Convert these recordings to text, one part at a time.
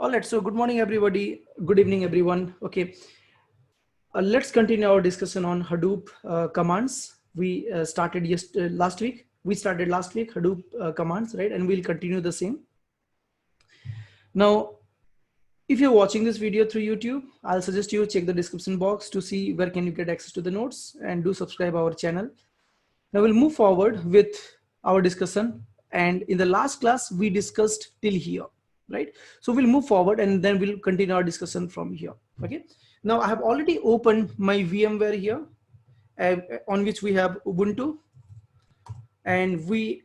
All right, so good morning, everybody. Good evening, everyone. Okay, let's continue our discussion on Hadoop commands. We started last week. We started last week Hadoop commands, right? And we'll continue the same. Now, if you're watching this video through YouTube, I'll suggest you check the description box to see where can you get access to the notes, and do subscribe our channel. Now we'll move forward with our discussion. And in the last class, we discussed till here, right? So we'll move forward and then we'll continue our discussion from here. Okay. Now I have already opened my VMware here, on which we have Ubuntu, and we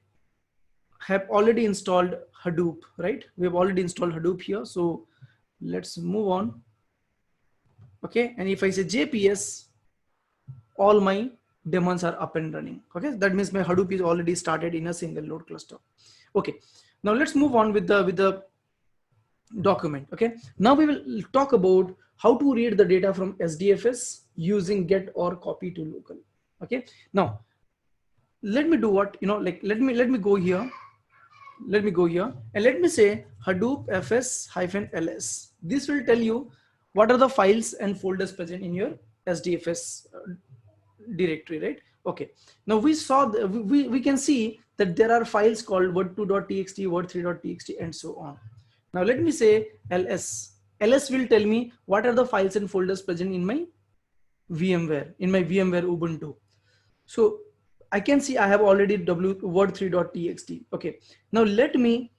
have already installed Hadoop, right? We have already installed Hadoop here. So let's move on. Okay. And if I say JPS, all my daemons are up and running. Okay, that means my Hadoop is already started in a single node cluster. Okay, now let's move on with the document. Okay, now we will talk about how to read the data from SDFS using get or copy to local. Okay, now let me do what, let me go here. Let me go here and let me say Hadoop fs-ls. This will tell you what are the files and folders present in your SDFS directory, right? Okay, now we saw we can see that there are files called word2.txt, word3.txt, and so on. Now let me say ls will tell me what are the files and folders present in my VMware, Ubuntu. So I can see I have already word3.txt. Okay, now let me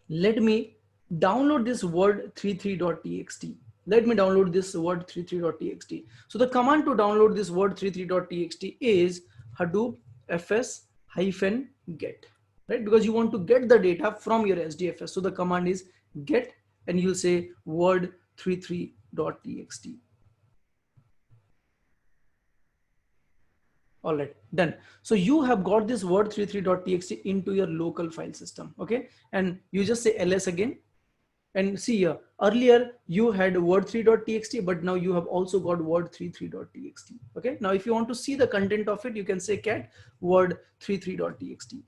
download this word33.txt. Let me download this word33.txt. So the command to download this word33.txt is hadoop fs-get, right? Because you want to get the data from your SDFS. So the command is get, and you'll say word33.txt. All right, done. So you have got this word33.txt into your local file system. Okay, and you just say ls again, and see here, earlier you had word3.txt, but now you have also got word33.txt. Okay, now if you want to see the content of it, you can say cat word33.txt,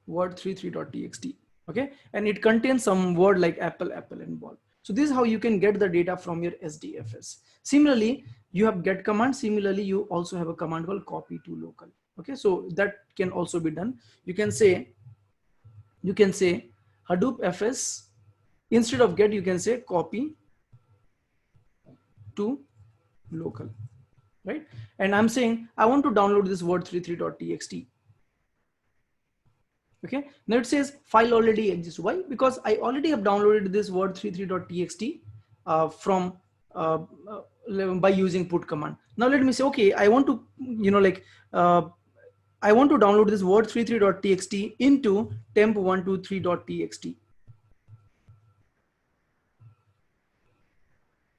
word33.txt. Okay, and it contains some word like apple, and ball. So this is how you can get the data from your SDFS. Similarly, you have get command. Similarly, you also have a command called copy to local. Okay, so that can also be done. You can say Hadoop fs, instead of get, you can say copy to local, right? And I'm saying I want to download this word33.txt. Okay, now it says file already exists. Why? Because I already have downloaded this word33.txt from by using put command. Now let me say, okay, I want to, I want to download this word33.txt into temp123.txt.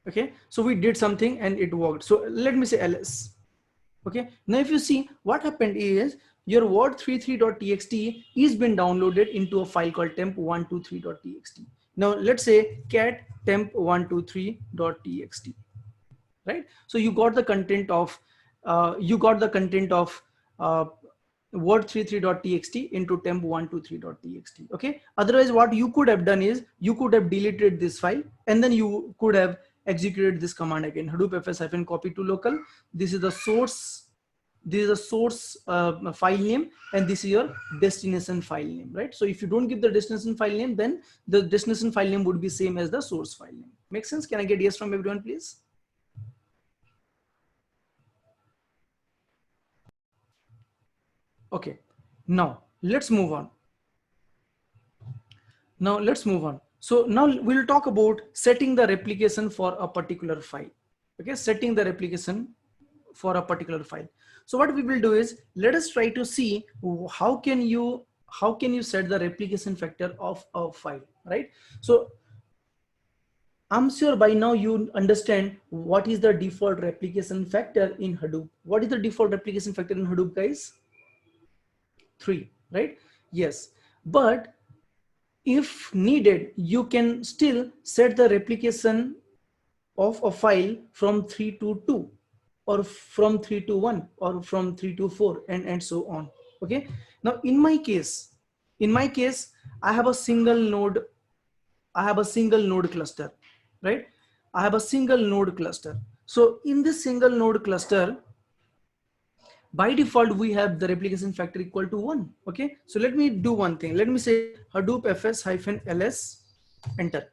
Okay, so we did something and it worked. So let me say ls. Okay, now if you see what happened is your word33.txt is been downloaded into a file called temp123.txt. Now let's say cat temp123.txt, right? So you got the content of word33.txt into temp123.txt. Okay, otherwise what you could have done is you could have deleted this file and then you could have executed this command again, hadoop fs-copy to local. This is the source, file name, and this is your destination file name, right? So if you don't give the destination file name, then the destination file name would be same as the source file name. Make sense? Can I get yes from everyone, please? Okay, now let's move on. So now we'll talk about setting the replication for a particular file. Okay, setting the replication for a particular file. So what we will do is, let us try to see how can you set the replication factor of a file, right? So I'm sure by now you understand what is the default replication factor in Hadoop. What is the default replication factor in Hadoop, guys? 3, right? Yes, but if needed, you can still set the replication of a file from 3 to 2, or from 3 to 1, or from 3 to 4, and so on. Okay, now in my case I have a single node, cluster, right? I have a single node cluster. So in this single node cluster, by default, we have the replication factor equal to 1. Okay, so let me do one thing. Let me say Hadoop fs-ls, enter.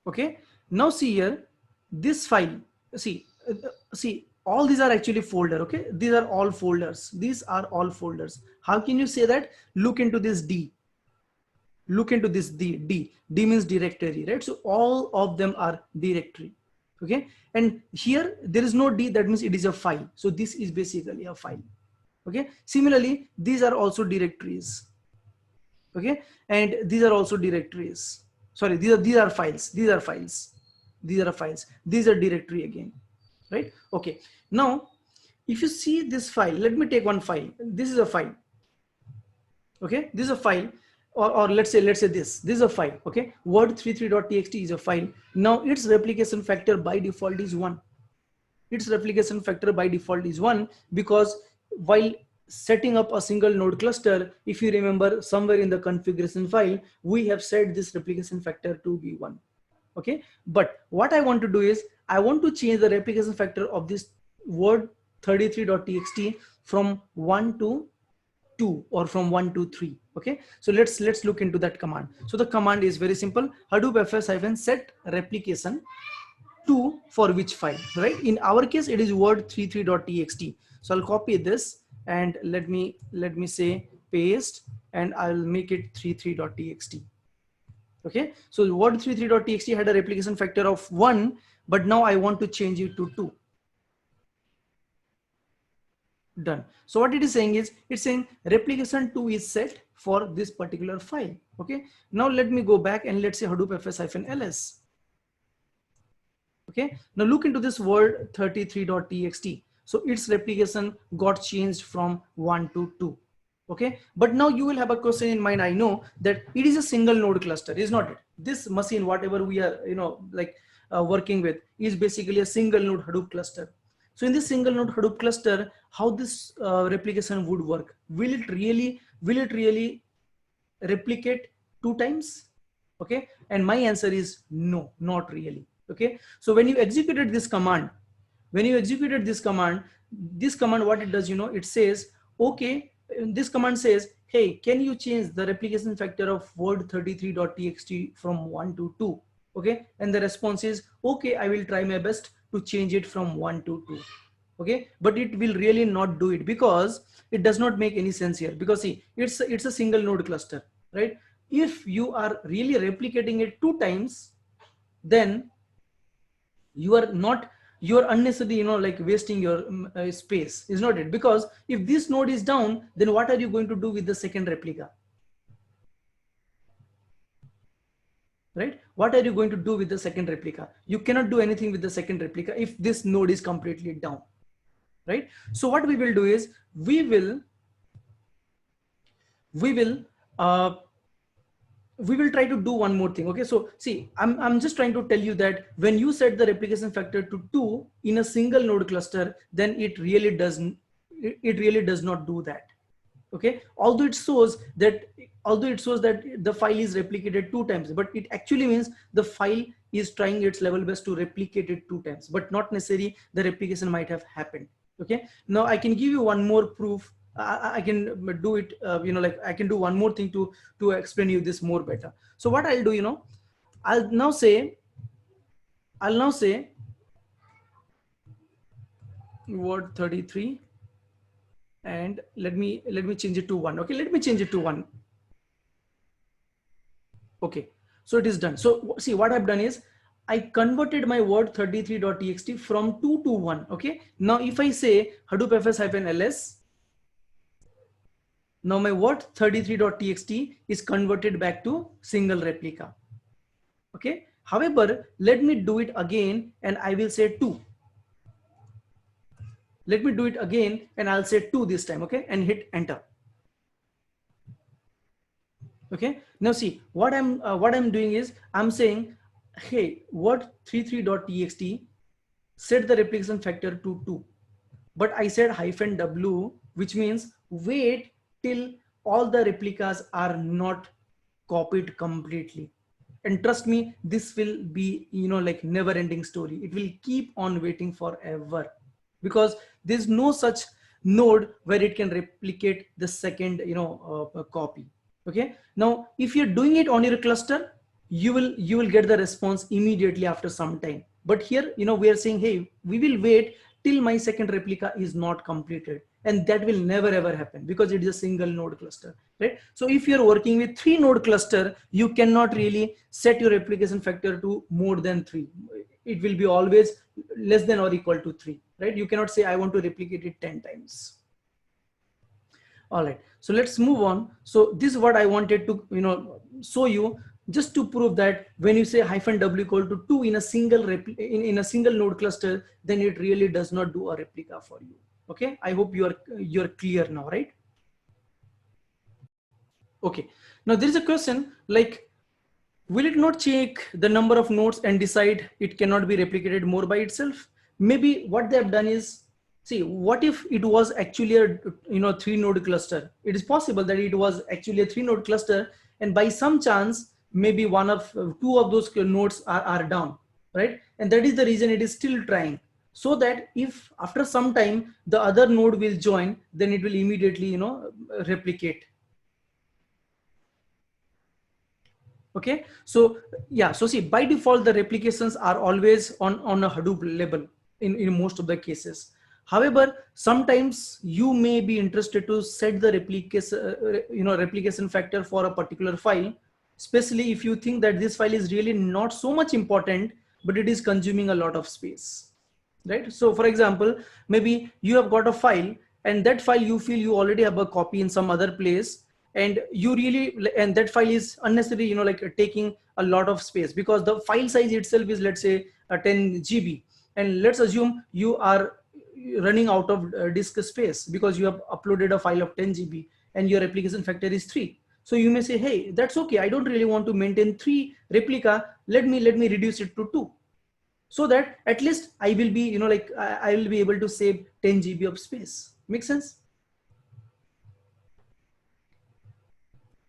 Okay, now see here, this file, see, all these are actually folder. Okay, these are all folders. These are all folders. How can you say that? Look into this D. Look into this D means directory, right? So all of them are directory. Okay, and here there is no D, that means it is a file. So this is basically a file. Okay, similarly these are also directories. Okay, and these are also directories. Sorry, these are files. These are files. These are files. These are directory again, right? Okay, now if you see this file, let me take one file. This is a file. Okay, this is a file, or let's say this is a file. Okay, word33.txt is a file. Now its replication factor by default is 1. Its replication factor by default is 1 because while setting up a single node cluster, if you remember somewhere in the configuration file, we have set this replication factor to be 1. Okay, but what I want to do is I want to change the replication factor of this word33.txt from 1 to 2 or from 1 to 3. Okay, so let's look into that command. So the command is very simple: Hadoop fs-set replication to for which file, right? In our case it is word33.txt. So I'll copy this and let me say paste, and I'll make it 33.txt. Okay, so word33.txt had a replication factor of 1, but now I want to change it to 2. Done. So what it is saying is, it's saying replication 2 is set for this particular file. Okay, now let me go back and let's say Hadoop fs-ls. Okay, now look into this word33.txt. So its replication got changed from 1 to 2. Okay, but now you will have a question in mind. I know that it is a single node cluster, is not it? This machine, whatever we are working with, is basically a single node Hadoop cluster. So in this single node Hadoop cluster, how this replication would work? Will it really replicate 2 times? Okay, and my answer is no, not really. Okay, so when you executed this command, what it does, it says, okay, this command says, hey, can you change the replication factor of word33.txt from 1 to 2? Okay, and the response is, okay, I will try my best to change it from 1 to 2. Okay, but it will really not do it because it does not make any sense here, because see, it's a single node cluster, right? If you are really replicating it 2 times, then you are unnecessarily wasting your space, is not it? Because if this node is down, then what are you going to do with the second replica, right? What are you going to do with the second replica? You cannot do anything with the second replica if this node is completely down, right? So what we will do is we will try to do one more thing. Okay, so see, I'm just trying to tell you that when you set the replication factor to 2 in a single node cluster, then it really does not do that. Okay, although it shows that the file is replicated 2 times, but it actually means the file is trying its level best to replicate it 2 times, but not necessarily the replication might have happened. Okay, now I can give you one more proof. I can do it, I can do one more thing to explain you this more better. So what I'll do, I'll now say word33, and let me change it to 1. Okay, let me change it to 1. Okay, so it is done. So see, what I've done is I converted my word33.txt from 2 to 1. Okay, now if I say Hadoop fs-ls, now my word33.txt is converted back to single replica. Okay, however, let me do it again and I will say 2. Let me do it again and I'll say 2 this time. Okay, and hit enter. Okay, now see, what I'm doing is I'm saying, hey, word33.txt, set the replication factor to 2, but I said -w, which means wait till all the replicas are not copied completely. And trust me, this will be, like never ending story. It will keep on waiting forever, because there's no such node where it can replicate the second, copy. Okay, now if you're doing it on your cluster, you will get the response immediately after some time. But here, we are saying, hey, we will wait till my second replica is not completed, and that will never ever happen because it is a single node cluster, right? So if you're working with 3 node cluster, you cannot really set your replication factor to more than 3. It will be always less than or equal to 3, right? You cannot say I want to replicate it 10 times. All right, so let's move on. So this is what I wanted to, show you, just to prove that when you say -w equal to 2 in a single in a single node cluster, then it really does not do a replica for you. Okay, I hope you're clear now, right? Okay, now there is a question like, will it not check the number of nodes and decide it cannot be replicated more by itself? Maybe what they have done is, see, what if it was actually a 3 node cluster? It is possible that it was actually a 3 node cluster, and by some chance, maybe one of 2 of those nodes are down, right? And that is the reason it is still trying, so that if after some time the other node will join, then it will immediately, replicate. Okay, so yeah, so see, by default the replications are always on a Hadoop level in most of the cases. However, sometimes you may be interested to set the replication factor for a particular file, especially if you think that this file is really not so much important, but it is consuming a lot of space, right? So for example, maybe you have got a file, and that file you feel you already have a copy in some other place, and you really, and that file is unnecessary, like taking a lot of space, because the file size itself is, let's say, 10 GB, and let's assume you are running out of disk space because you have uploaded a file of 10 GB and your replication factor is 3. So you may say, hey, that's okay, I don't really want to maintain 3 replica, let me reduce it to 2, so that at least I will be, I will be able to save 10 GB of space. Make sense?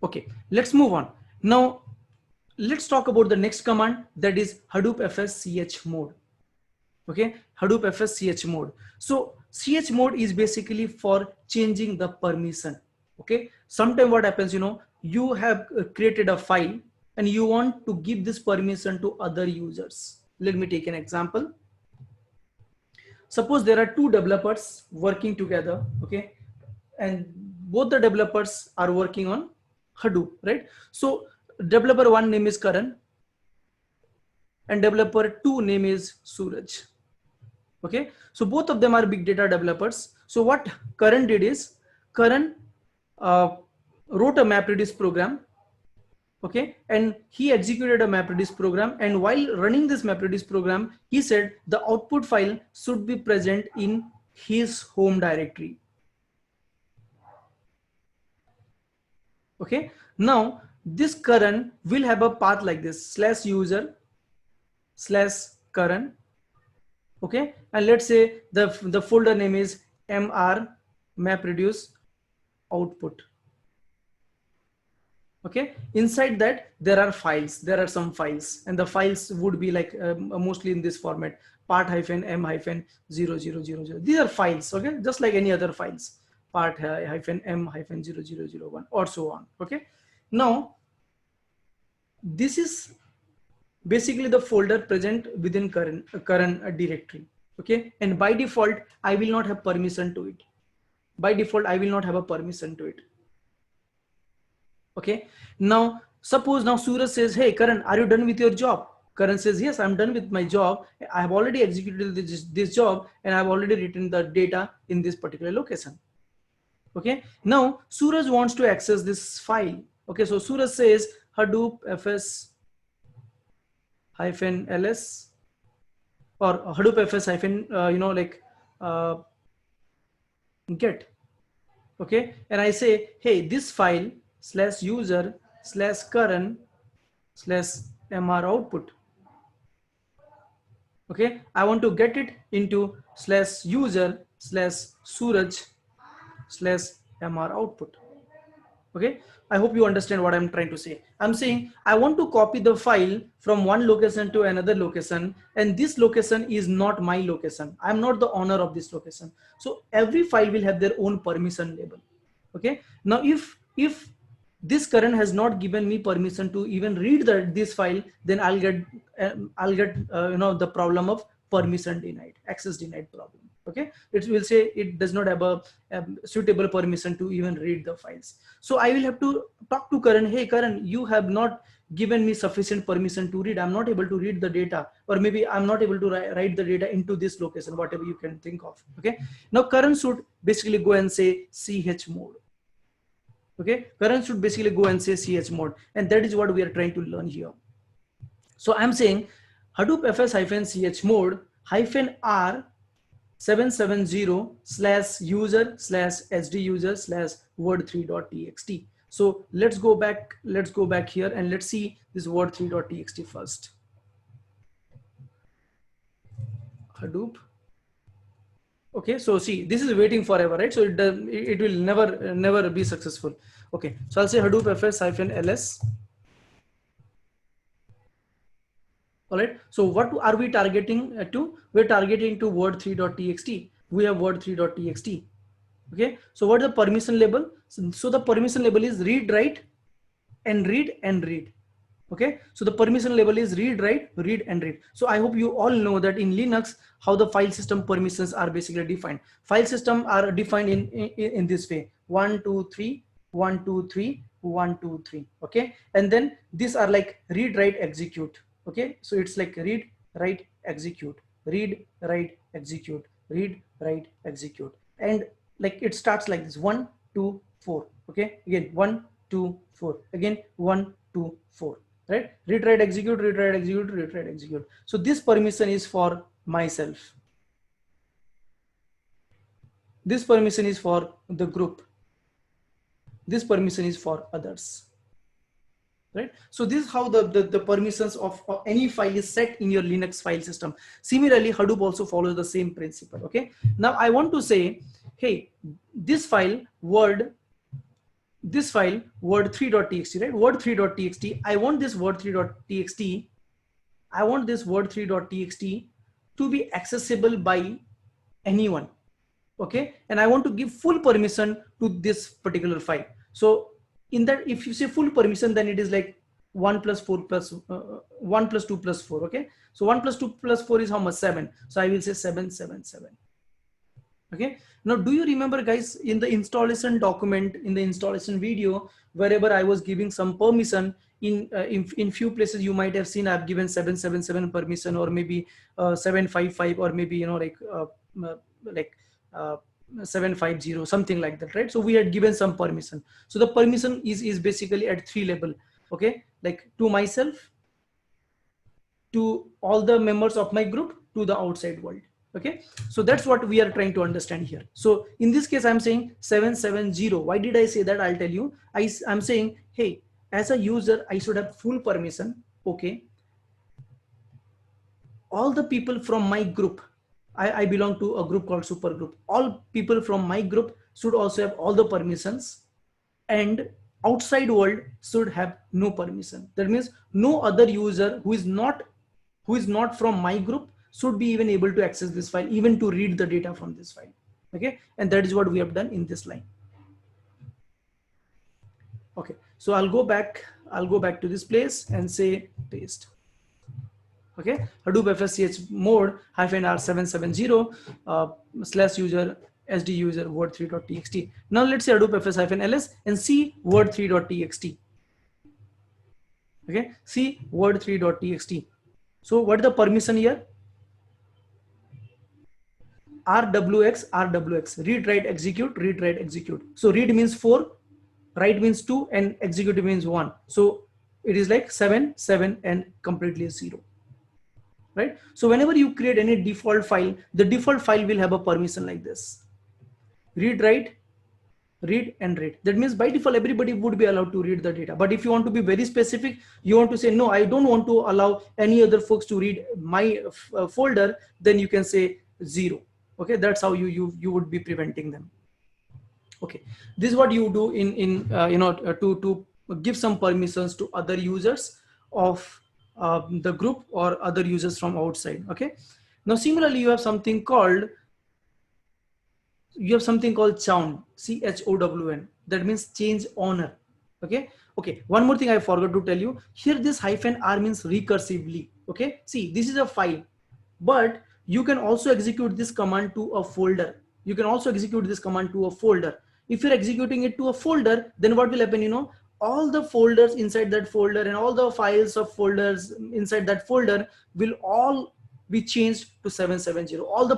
Okay, let's move on. Now, let's talk about the next command, that is Hadoop FS chmod. Okay, Hadoop FS chmod. So chmod is basically for changing the permission. Okay, sometimes what happens, you have created a file and you want to give this permission to other users. Let me take an example. Suppose there are 2 developers working together, okay, and both the developers are working on Hadoop, right? So developer 1 name is Karan and developer 2 name is Suraj. Okay, so both of them are big data developers. So what Karan did is, Karan wrote a MapReduce program, okay, and he executed a MapReduce program, and while running this MapReduce program, he said the output file should be present in his home directory. Okay, now this Karan will have a path like this, /user /Karan. Okay, and let's say the folder name is mr MapReduce output. Okay, inside that there are files, there are some files, and the files would be like mostly in this format, part-m-00000. These are files, okay, just like any other files, part-m-0001 or so on. Okay, now this is basically the folder present within current directory. Okay, and by default I will not have permission to it. By default I will not have a permission to it. Okay, now suppose now Suraj says, hey Karan, are you done with your job? Karan says, yes, I'm done with my job. I have already executed this job, and I've already written the data in this particular location. Okay, now Suraj wants to access this file. Okay, so Suraj says Hadoop FS -ls or Hadoop FS get. Okay, and I say, hey, this file /user /Karan /mr output. Okay, I want to get it into /user /Suraj /mr output. Okay, I hope you understand what I'm trying to say. I'm saying I want to copy the file from one location to another location, and this location is not my location. I'm not the owner of this location. So every file will have their own permission label. Okay, now if this current has not given me permission to even read this file, then I'll get the problem of permission denied, access denied problem. Okay, it will say it does not have a suitable permission to even read the files. So I will have to talk to Karan. Hey Karan, you have not given me sufficient permission to read. I'm not able to read the data, or maybe I'm not able to write the data into this location, whatever you can think of. Okay, now Karan should basically go and say chmod. Okay, Karan should basically go and say chmod, and that is what we are trying to learn here. So I'm saying Hadoop fs-chmod -r 770/user/sd user/word3.txt. So let's go back here and let's see this word3.txt first. Hadoop. Okay, so see, this is waiting forever, right? So it will never be successful. Okay, so I'll say Hadoop fs-ls. All right, so what are we targeting to? We're targeting to word3.txt. We have word3.txt. Okay, so what is the permission label? So the permission label is read, write, and read and read. Okay, so the permission label is read, write, read and read. So I hope you all know that in Linux how the file system permissions are basically defined. File system are defined in this way: 1 2 3 1 2 3 1 2 3. Okay, and then these are like read, write, execute. Okay, so it's like read, write, execute, read, write, execute, read, write, execute, and like it starts like this: 1 2 4. Okay, again 1 2 4, again 1 2 4. Right, read, write, execute, read, write, execute, read, write, execute. So this permission is for myself, this permission is for the group, this permission is for others. Right, so this is how the permissions of any file is set in your Linux file system. Similarly, Hadoop also follows the same principle. Okay, now I want to say, hey, this file word3.txt, right? Word3.txt. I want this word3.txt. I want this word3.txt to be accessible by anyone. Okay, and I want to give full permission to this particular file. So in that, if you say full permission, then it is like 1 plus 4 plus 1 plus 2 plus 4. Okay, so 1 plus 2 plus 4 is how much? 7. So I will say 777. Okay, now do you remember, guys, in the installation document, in the installation video, wherever I was giving some permission, in few places you might have seen I've given 777 permission, or maybe 755, or maybe like 750, something like that, right? So we had given some permission. So the permission is basically at 3 level. Okay, like to myself, to all the members of my group, to the outside world. Okay, so that's what we are trying to understand here. So in this case, I'm saying 770. Why did I say that? I'll tell you. I'm saying, hey, as a user, I should have full permission. Okay, all the people from my group, I belong to a group called supergroup. All people from my group should also have all the permissions, and outside world should have no permission. That means no other user who is not from my group should be even able to access this file, even to read the data from this file. Okay, and that is what we have done in this line. Okay, so I'll go back to this place and say paste. Okay, Hadoop fs-chmod -r770 /user sd user word3.txt. Now let's say Hadoop fs-ls and see word3.txt. Okay, see word3.txt. So what is the permission here? rwx, read, write, execute, read, write, execute. So read means 4, write means 2, and execute means 1. So it is like 7 7 and completely 0. Right, so whenever you create any default file, the default file will have a permission like this: read, write, read and read. That means by default everybody would be allowed to read the data. But if you want to be very specific, you want to say, no, I don't want to allow any other folks to read my folder, then you can say 0. Okay, that's how you would be preventing them. Okay, this is what you do in to give some permissions to other users of the group or other users from outside. Okay, now similarly you have something called chown, chown, that means change owner. Okay, okay, one more thing I forgot to tell you here, this hyphen r means recursively. Okay, see, this is a file, but you can also execute this command to a folder. You can also execute this command to a folder. If you're executing it to a folder, then what will happen, all the folders inside that folder and all the files of folders inside that folder will all be changed to 770. All the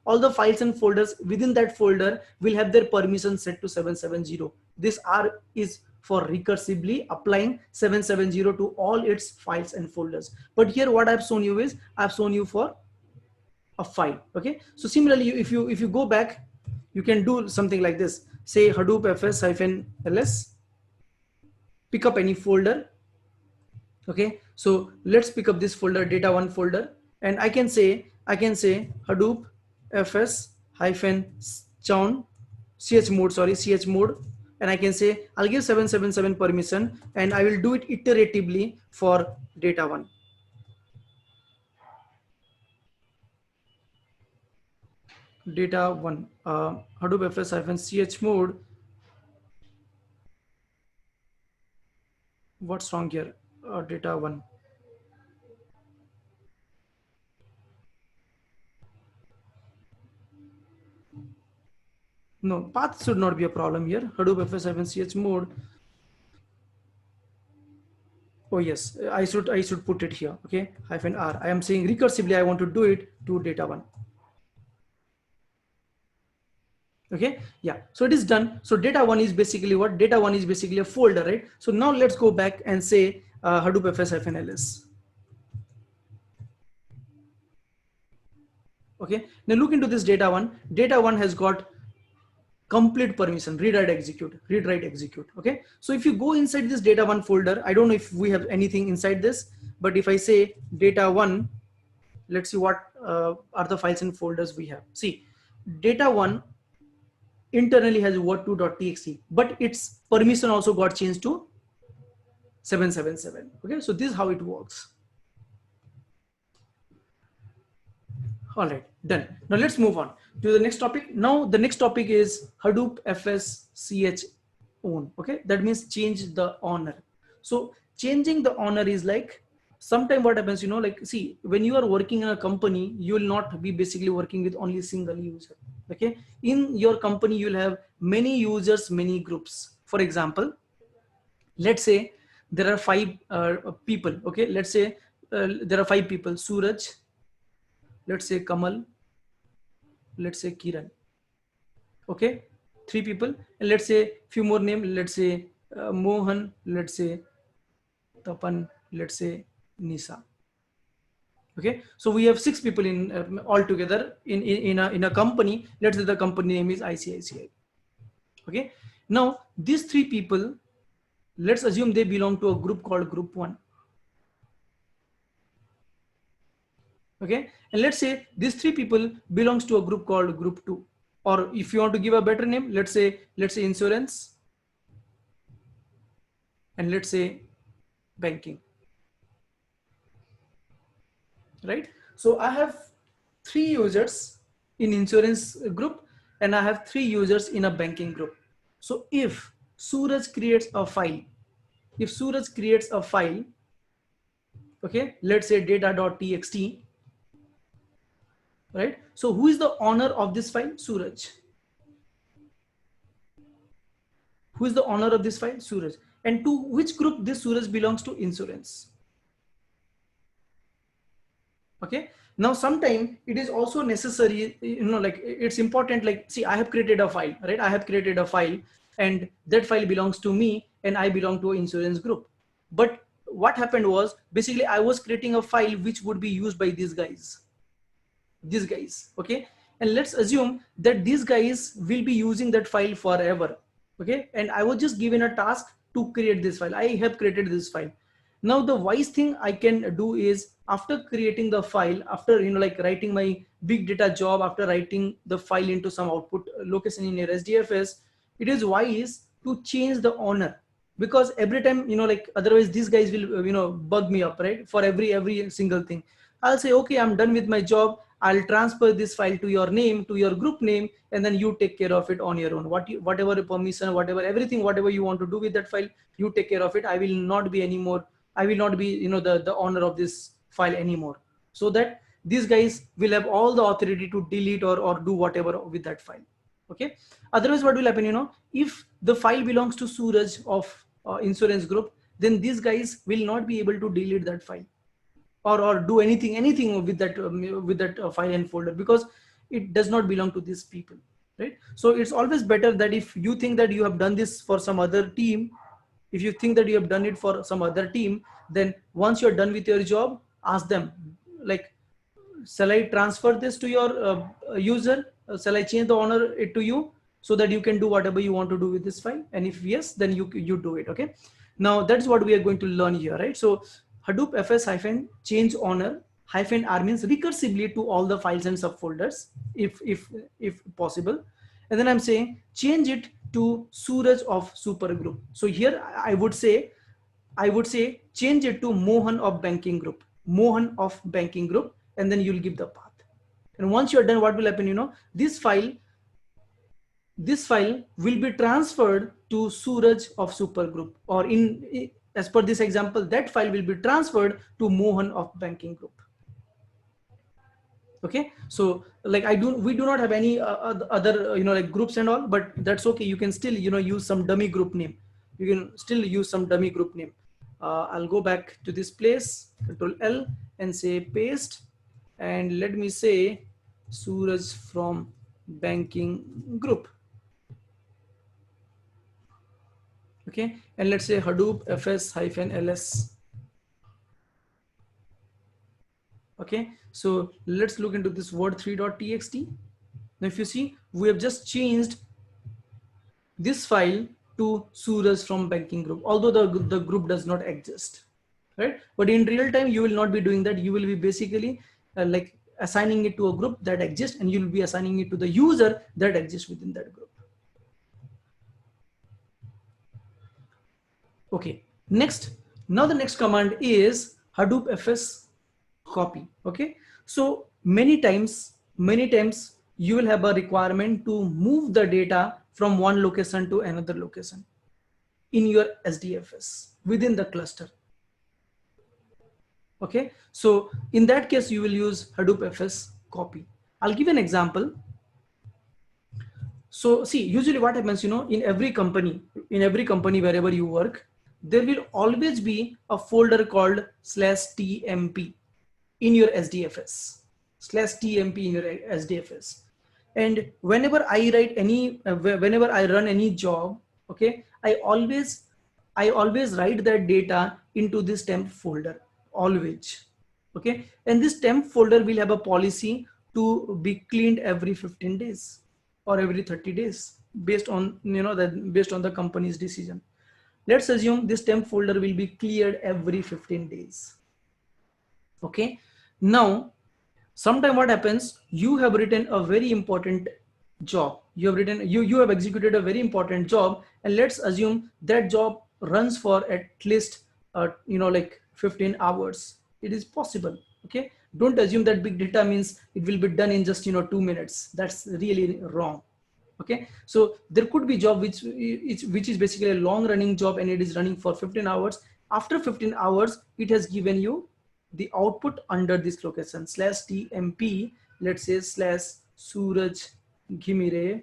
all the files and folders within that folder will have their permission set to 770. This r is for recursively applying 770 to all its files and folders. But here what I've shown you is I've shown you for a file. Okay, so similarly, if you go back, you can do something like this. Say hadoop fs-ls, pick up any folder. Okay, so let's pick up this folder, data1 folder, and I can say hadoop fs hyphen chown chmod, and I can say I'll give 777 permission, and I will do it iteratively for data1. Data1 hadoop fs hyphen chmod. What's wrong here? Data1. No, path should not be a problem here. Hadoop fs-chmod. Oh yes, I should put it here. Okay, hyphen r. I am saying recursively I want to do it to data1. Okay, yeah. So it is done. So data1 is basically what? Data1 is basically a folder, right? So now let's go back and say hadoop fs-ls. Okay, now look into this data1. Data1 has got complete permission, read write execute. Okay, so if you go inside this data1 folder, I don't know if we have anything inside this, but if I say data1, let's see what are the files and folders we have. See, data1 internally has word2.txt, but its permission also got changed to 777. Okay, so this is how it works. All right, done. Now let's move on to the next topic. Now the next topic is Hadoop FS CH own. Okay, that means change the owner. So changing the owner is like, sometime what happens, like, see, when you are working in a company, you will not be basically working with only a single user. Okay, in your company you'll have many users, many groups. For example, let's say there are 5 people. Okay, let's say there are 5 people: Suraj, let's say Kamal, let's say Kiran. Okay, 3 people, and let's say few more names. Let's say Mohan, let's say Tapan, let's say Nisa. Okay, so we have 6 people in all together in a company. Let's say the company name is ICICI. Okay, now these 3 people, let's assume they belong to a group called group 1. Okay, and let's say these 3 people belongs to a group called group 2, or if you want to give a better name, let's say insurance, and let's say banking. Right, so I have 3 users in insurance group, and I have 3 users in a banking group. So if Suraj creates a file, okay, let's say data.txt, right? So who is the owner of this file? Suraj. Who is the owner of this file? Suraj. And to which group this Suraj belongs to? Insurance. Okay, now sometime it is also necessary, like it's important, like, see, I have created a file, right? I have created a file, and that file belongs to me, and I belong to an insurance group. But what happened was, basically I was creating a file which would be used by these guys. Okay, and let's assume that these guys will be using that file forever. Okay, and I was just given a task to create this file. I have created this file. Now the wise thing I can do is, after creating the file, after like writing my big data job, after writing the file into some output location in your SDFS, it is wise to change the owner, because every time like otherwise these guys will bug me up, right? For every single thing, I'll say, okay, I'm done with my job. I'll transfer this file to your name, to your group name, and then you take care of it on your own. Whatever permission, whatever everything, whatever you want to do with that file, you take care of it. I will not be anymore. I will not be the owner of this file anymore. So that these guys will have all the authority to delete or do whatever with that file. Okay. Otherwise, what will happen? If the file belongs to Suraj of insurance group, then these guys will not be able to delete that file or do anything with that file and folder, because it does not belong to these people, right? So it's always better that if you think that you have done this for some other team, if you think that you have done it for some other team, then once you're done with your job, ask them, like, shall I transfer this to your user? Shall I change the owner it to you, so that you can do whatever you want to do with this file? And if yes, then you do it. Okay. Now that's what we are going to learn here, right? So Hadoop fs hyphen change owner hyphen r means recursively to all the files and subfolders, if possible. And then I'm saying change it to Suraj of supergroup. So here I would say change it to Mohan of banking group, Mohan of banking group, and then you'll give the path. And once you're done, what will happen? This file will be transferred to Suraj of supergroup, or as per this example, that file will be transferred to Mohan of banking group. Okay, so like we do not have any other like groups and all, but that's okay. You can still use some dummy group name. You can still use some dummy group name. I'll go back to this place, Control L, and say paste, and let me say Suraj from banking group. Okay, and let's say Hadoop fs hyphen ls. Okay, so let's look into this word3.txt. Now if you see, we have just changed this file to Suraj from banking group, although the group does not exist, right? But in real time, you will not be doing that. You will be basically like assigning it to a group that exists, and you will be assigning it to the user that exists within that group. Okay, now the next command is Hadoop fs copy. Okay, so many times you will have a requirement to move the data from one location to another location in your SDFS within the cluster. Okay, so in that case you will use Hadoop fs copy. I'll give an example. So see, usually what happens, in every company wherever you work, there will always be a folder called /tmp in your SDFS, /tmp in your SDFS. And whenever I run any job, okay, I always write that data into this temp folder, always. Okay, and this temp folder will have a policy to be cleaned every 15 days or every 30 days, based on based on the company's decision. Let's assume this temp folder will be cleared every 15 days. Okay, now sometime what happens, you have written a very important job, you have executed a very important job, and let's assume that job runs for at least like 15 hours. It is possible. Okay, don't assume that big data means it will be done in just 2 minutes. That's really wrong. Okay, so there could be job which is basically a long running job, and it is running for 15 hours. After 15 hours, it has given you the output under this location /tmp, let's say /suraj ghimire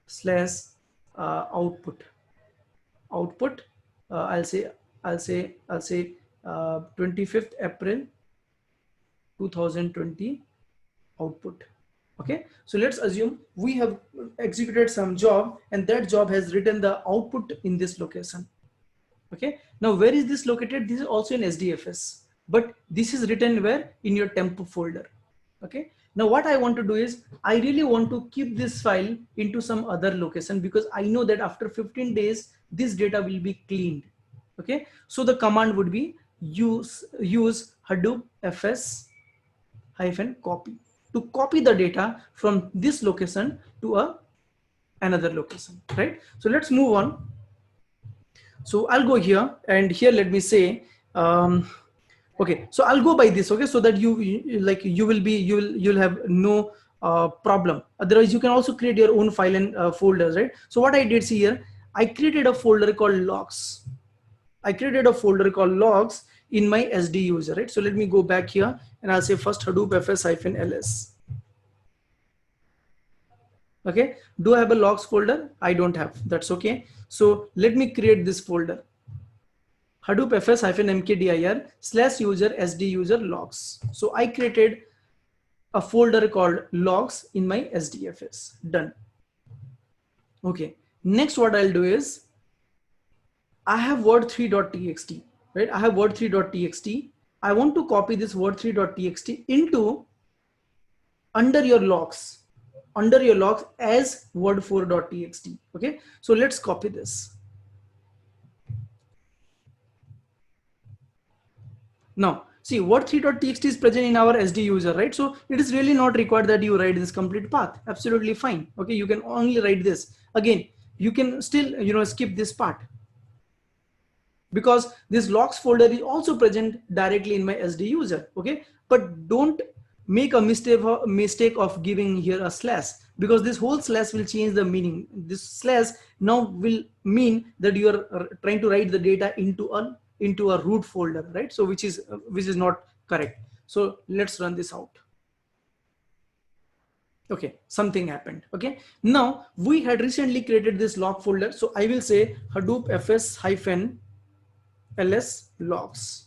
/output. I'll say 25th April 2020 output. Okay, so let's assume we have executed some job, and that job has written the output in this location. Okay, now where is this located? This is also in SDFS, but this is written where? In your temp folder. Okay, now what I want to do is, I really want to keep this file into some other location, because I know that after 15 days this data will be cleaned. Okay, so the command would be use Hadoop fs hyphen copy to copy the data from this location to another location, right? So let's move on. So I'll go here, and here let me say, okay, so I'll go by this, okay, so that like you'll have no problem. Otherwise you can also create your own file and folders, right? So what I did, see here, I created a folder called logs. I created a folder called logs in my SD user, right? So let me go back here, and I'll say first Hadoop fs-ls. Okay, do I have a logs folder? I don't have. That's okay. So let me create this folder, Hadoop fs-mkdir/user SD user logs. So I created a folder called logs in my SDFS. Done. Okay, next what I'll do is, I have word3.txt, right? I have word3.txt. I want to copy this word3.txt into under your logs as word4.txt. Okay, so let's copy this. Now see, word3.txt is present in our SD user, right? So it is really not required that you write this complete path. Absolutely fine. Okay, you can only write this. Again, you can still skip this part, because this logs folder is also present directly in my SD user. Okay, but don't make a mistake of giving here a slash, because this whole slash will change the meaning. This slash now will mean that you are trying to write the data into a root folder, right? So which is not correct. So let's run this out. Okay, something happened. Okay, now we had recently created this log folder, so I will say Hadoop fs-ls logs.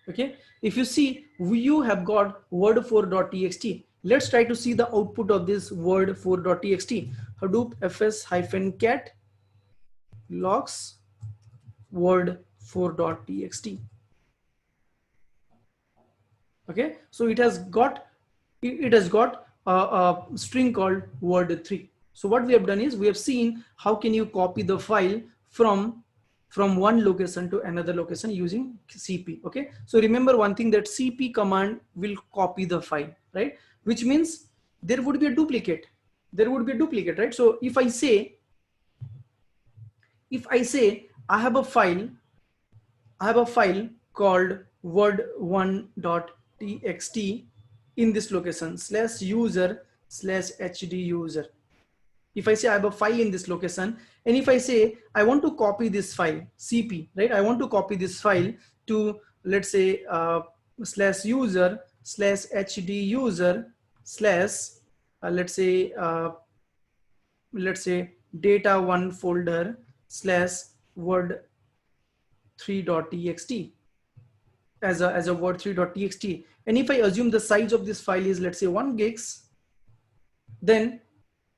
Okay, if you see, you have got word4.txt. Let's try to see the output of this word4.txt. Hadoop fs-cat logs word4.txt. Okay, so it has got a string called word3. So what we have done is, we have seen how can you copy the file from one location to another location using cp. Okay, so remember one thing, that cp command will copy the file, right? Which means there would be a duplicate. Right? So if I say I have a file called word1.txt in this location /user/hd user. If I say I have a file in this location, and if I say I want to copy this file cp, right? I want to copy this file to, let's say, /user/hd user slash let's say data one folder /word3.txt as a word3.txt. And if I assume the size of this file is, let's say, 1 gigs, then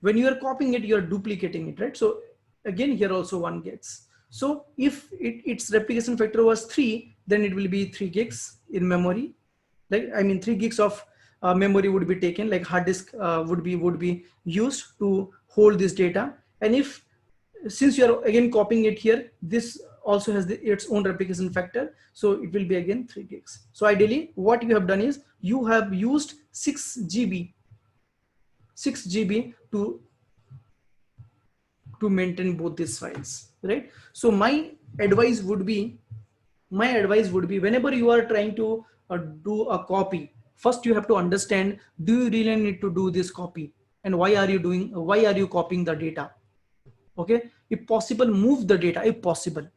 when you are copying it, you are duplicating it, right? So again, here also 1 gigs. So if its replication factor was 3, then it will be 3 gigs in memory. Like, I mean, 3 gigs of memory would be taken, like hard disk would be used to hold this data. And if, since you are again copying it here, this also has its own replication factor, so it will be again 3 gigs. So ideally what you have done is, you have used 6 GB to maintain both these files, right? So my advice would be, whenever you are trying to do a copy, first you have to understand, do you really need to do this copy, and why are you copying the data? Okay, if possible, move the data if possible,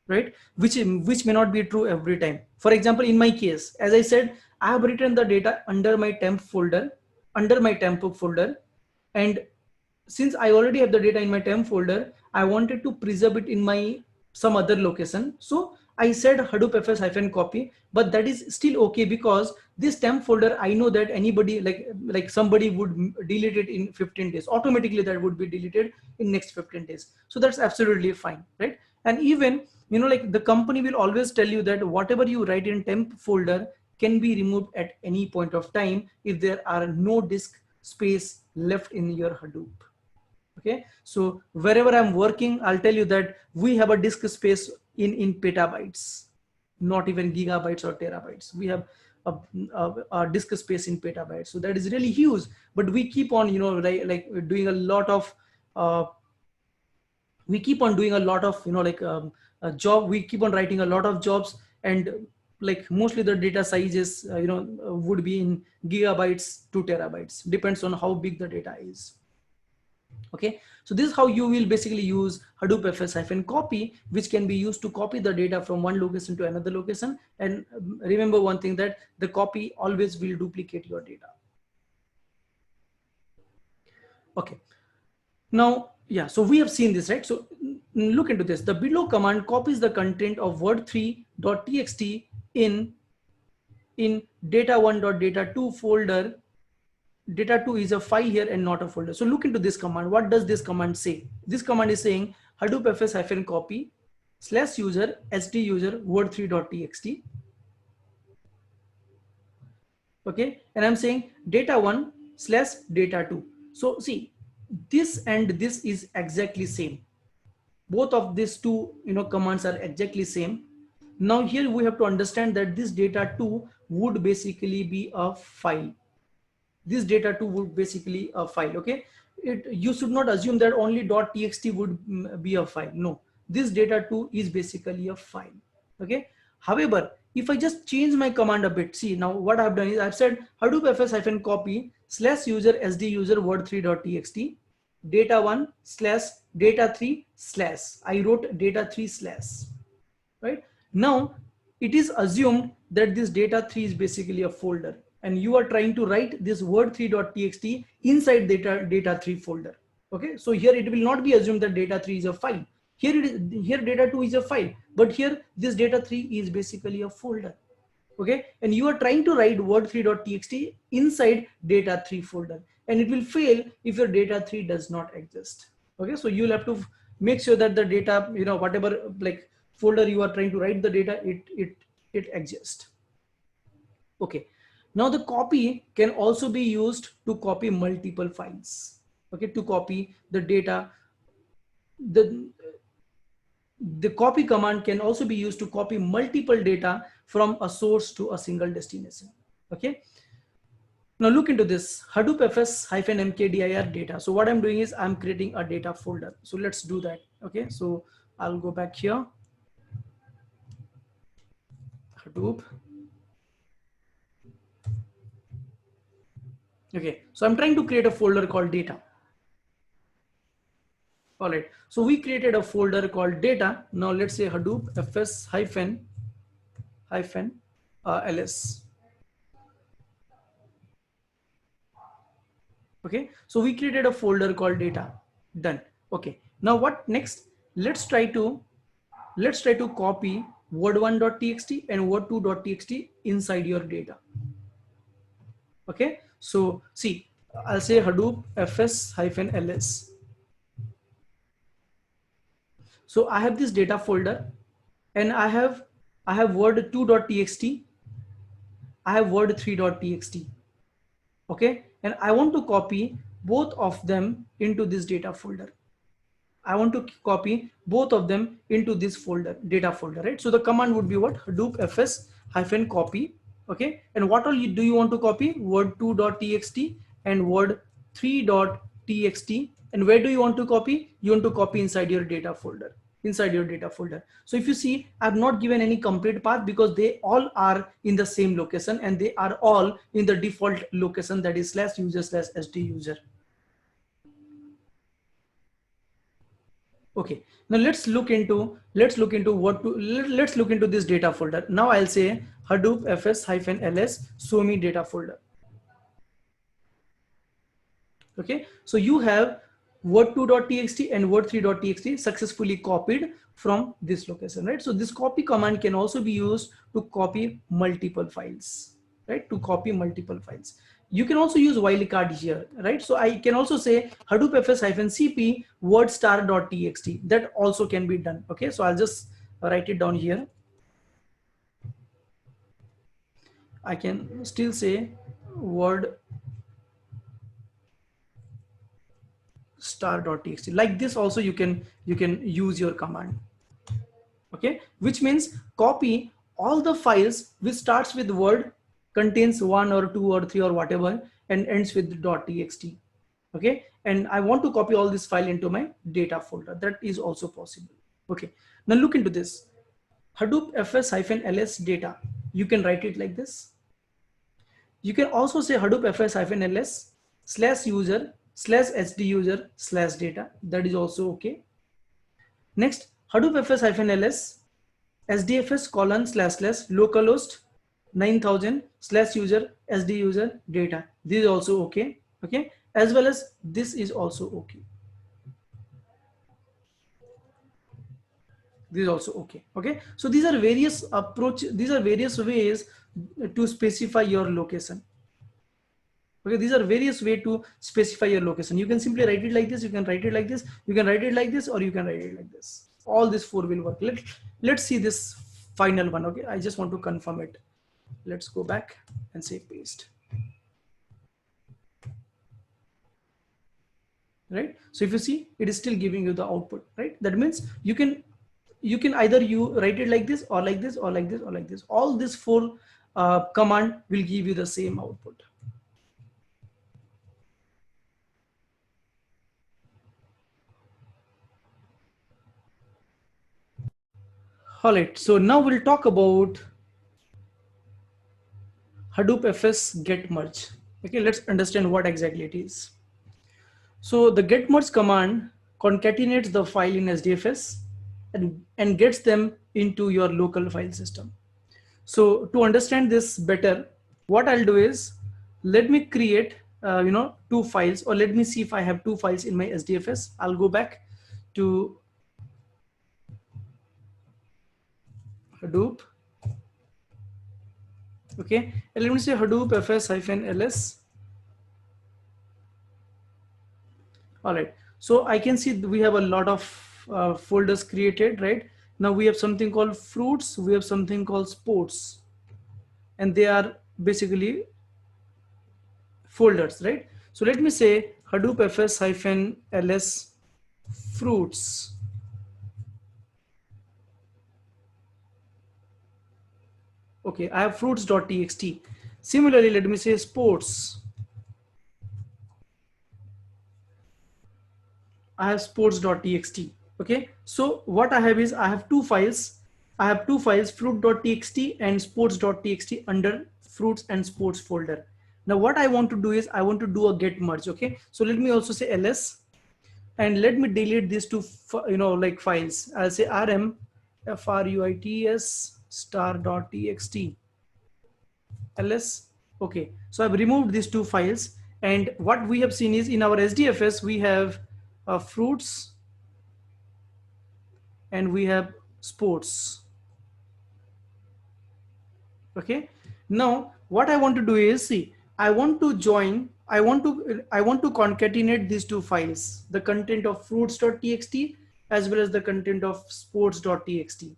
right? Which may not be true every time. For example, in my case, as I said, I have written the data under my temp folder, and since I already have the data in my temp folder, I wanted to preserve it in my some other location. So I said Hadoop fs-copy, but that is still okay, because this temp folder, I know that anybody, like somebody would delete it in 15 days. Automatically that would be deleted in next 15 days. So that's absolutely fine, right? And even, like, the company will always tell you that whatever you write in temp folder can be removed at any point of time if there are no disk space left in your Hadoop. Okay, so wherever I'm working, I'll tell you that we have a disk space in petabytes, not even gigabytes or terabytes. We have a disk space in petabytes, so that is really huge. But we keep on, like doing a lot of uh, we keep on doing a lot of, a job. We keep on writing a lot of jobs, and like mostly the data size is would be in gigabytes to terabytes, depends on how big the data is. Okay, so this is how you will basically use Hadoop fs-copy, which can be used to copy the data from one location to another location. And remember one thing, that the copy always will duplicate your data. Okay, now, yeah, so we have seen this, right? So look into this. The below command copies the content of word3.txt in data1.data2 folder. Data2 is a file here and not a folder. So look into this command. What does this command say? This command is saying Hadoop fs-copy /user sd user word3.txt. Okay, and I'm saying data1 / data2. So see, this and this is exactly same. Both of these two commands are exactly same. Now here we have to understand that this data2 would basically be a file. This data2 would basically a file. Okay, you should not assume that only .txt would be a file. No, this data2 is basically a file. Okay, however, if I just change my command a bit, see, now what I've done is I've said Hadoop fs-copy /user sd user word3.txt data1 / data3 / I wrote data3 / right. Now it is assumed that this data3 is basically a folder, and you are trying to write this word3.txt inside data3 folder. Okay, so here it will not be assumed that data3 is a file. Here it is, here data2 is a file, but here this data3 is basically a folder. Okay, and you are trying to write word3.txt inside data3 folder, and it will fail if your data3 does not exist. Okay, so you'll have to make sure that the data, whatever like folder you are trying to write the data, it exists. Okay, now the copy can also be used to copy multiple files. Okay, to copy the data, the copy command can also be used to copy multiple data from a source to a single destination. Okay, now look into this Hadoop fs-mkdir data. So what I'm doing is I'm creating a data folder. So let's do that. Okay, so I'll go back here. Hadoop. Okay, so I'm trying to create a folder called data. All right, so we created a folder called data. Now let's say Hadoop fs-ls. Okay, so we created a folder called data. Done. Okay, now what next? Let's try to copy word1.txt and word2.txt inside your data. Okay, so see, I'll say Hadoop fs-ls. So I have this data folder, and I have word2.txt, I have word3.txt. Okay, and I want to copy both of them into this data folder. I want to copy both of them into this folder, data folder, right? So the command would be what? Hadoop fs-copy. Okay, and what all do you want to copy? Word2.txt and word3.txt. And where do you want to copy? You want to copy inside your data folder. Inside your data folder. So if you see, I've not given any complete path because they all are in the same location, and they are all in the default location, that is /user /sd user. Okay, now let's look into this data folder. Now I'll say Hadoop fs-ls show me data folder. Okay, so you have word2.txt and word3.txt successfully copied from this location, right? So this copy command can also be used to copy multiple files, right? To copy multiple files. You can also use wildcard here, right? So I can also say Hadoop fs-cp word_star.txt. That also can be done. Okay, so I'll just write it down here. I can still say word star.txt. Like this also you can use your command. Okay, which means copy all the files which starts with word, contains 1 or 2 or 3 or whatever, and ends with .txt. Okay, and I want to copy all this file into my data folder. That is also possible. Okay, now look into this. Hadoop fs-ls data. You can write it like this. You can also say Hadoop fs-ls /user /sd user /data. That is also okay. Next, Hadoop fs-ls sdfs colon / localhost 9000 /user sd user data. This is also okay. Okay, as well as this is also okay. This is also okay. Okay, so these are various these are various ways to specify your location. Okay, these are various way to specify your location. You can simply write it like this, you can write it like this, you can write it like this, or you can write it like this. All these four will work. Let's see this final one. Okay, I just want to confirm it. Let's go back and say paste. Right, so if you see, it is still giving you the output. Right, that means you can either you write it like this or like this or like this or like this. All these four command will give you the same output. All right, so now we'll talk about Hadoop fs get merge. Okay, let's understand what exactly it is. So the get merge command concatenates the file in SDFS and gets them into your local file system. So to understand this better, what I'll do is, let me create two files, or let me see if I have two files in my SDFS. I'll go back to Hadoop. Okay, and let me say Hadoop fs-ls. All right, so I can see we have a lot of folders created. Right now we have something called fruits, we have something called sports, and they are basically folders. Right, so let me say Hadoop fs-ls fruits. Okay, I have fruits.txt. Similarly, let me say sports. I have sports.txt. Okay, so what I have is, I have two files. I have two files, fruit.txt and sports.txt, under fruits and sports folder. Now what I want to do is, I want to do a get merge. Okay, so let me also say ls, and let me delete these two files. I'll say rm fruits star.txt ls. Okay, so I've removed these two files, and what we have seen is, in our SDFS we have fruits and we have sports. Okay, now what I want to do is, see, I want to concatenate these two files, the content of fruits.txt as well as the content of sports.txt.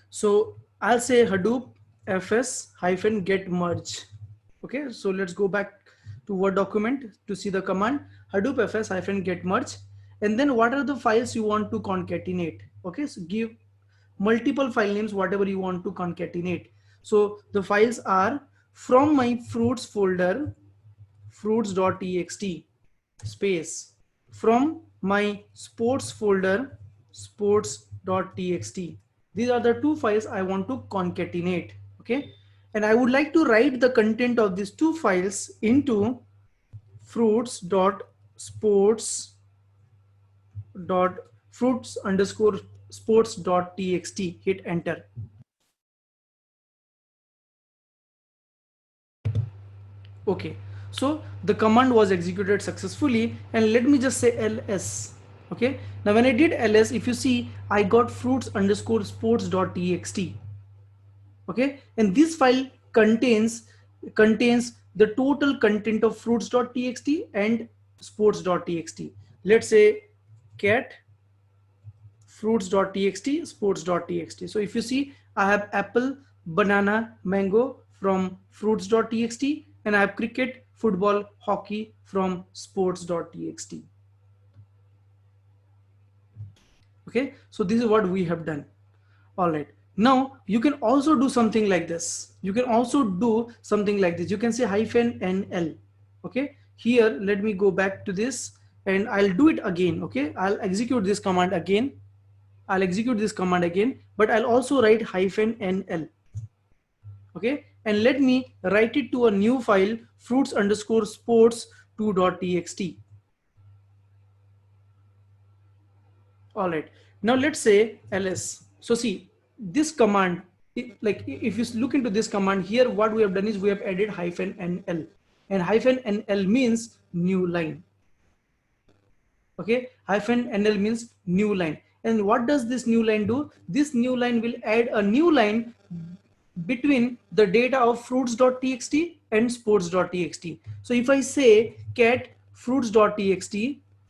So I'll say Hadoop fs-get merge. Okay, so let's go back to Word document to see the command Hadoop fs-get merge, and then what are the files you want to concatenate. Okay, so give multiple file names, whatever you want to concatenate. So the files are, from my fruits folder, fruits.txt space, from my sports folder, sports.txt. These are the two files I want to concatenate. Okay, and I would like to write the content of these two files into fruits.sports.txt. Hit enter. Okay, so the command was executed successfully, and let me just say ls. Okay, now when I did ls, if you see, I got fruits_sports.txt. Okay, and this file contains the total content of fruits.txt and sports.txt. Let's say cat fruits.txt sports.txt. So if you see, I have apple, banana, mango from fruits.txt, and I have cricket football, hockey from sports.txt. Okay, so this is what we have done. All right, now you can also do something like this. You can also do something like this. You can say -nl. Okay, here let me go back to this and I'll do it again. Okay, I'll execute this command again. I'll execute this command again, but I'll also write -nl. Okay, and let me write it to a new file, fruits underscore sports 2.txt. All right, now let's say ls. So see this command, like if you look into this command here, what we have done is we have added -nl, and -nl means new line. Okay, -nl means new line. And what does this new line do? This new line will add a new line between the data of fruits.txt and sports.txt. So if I say cat fruits.txt,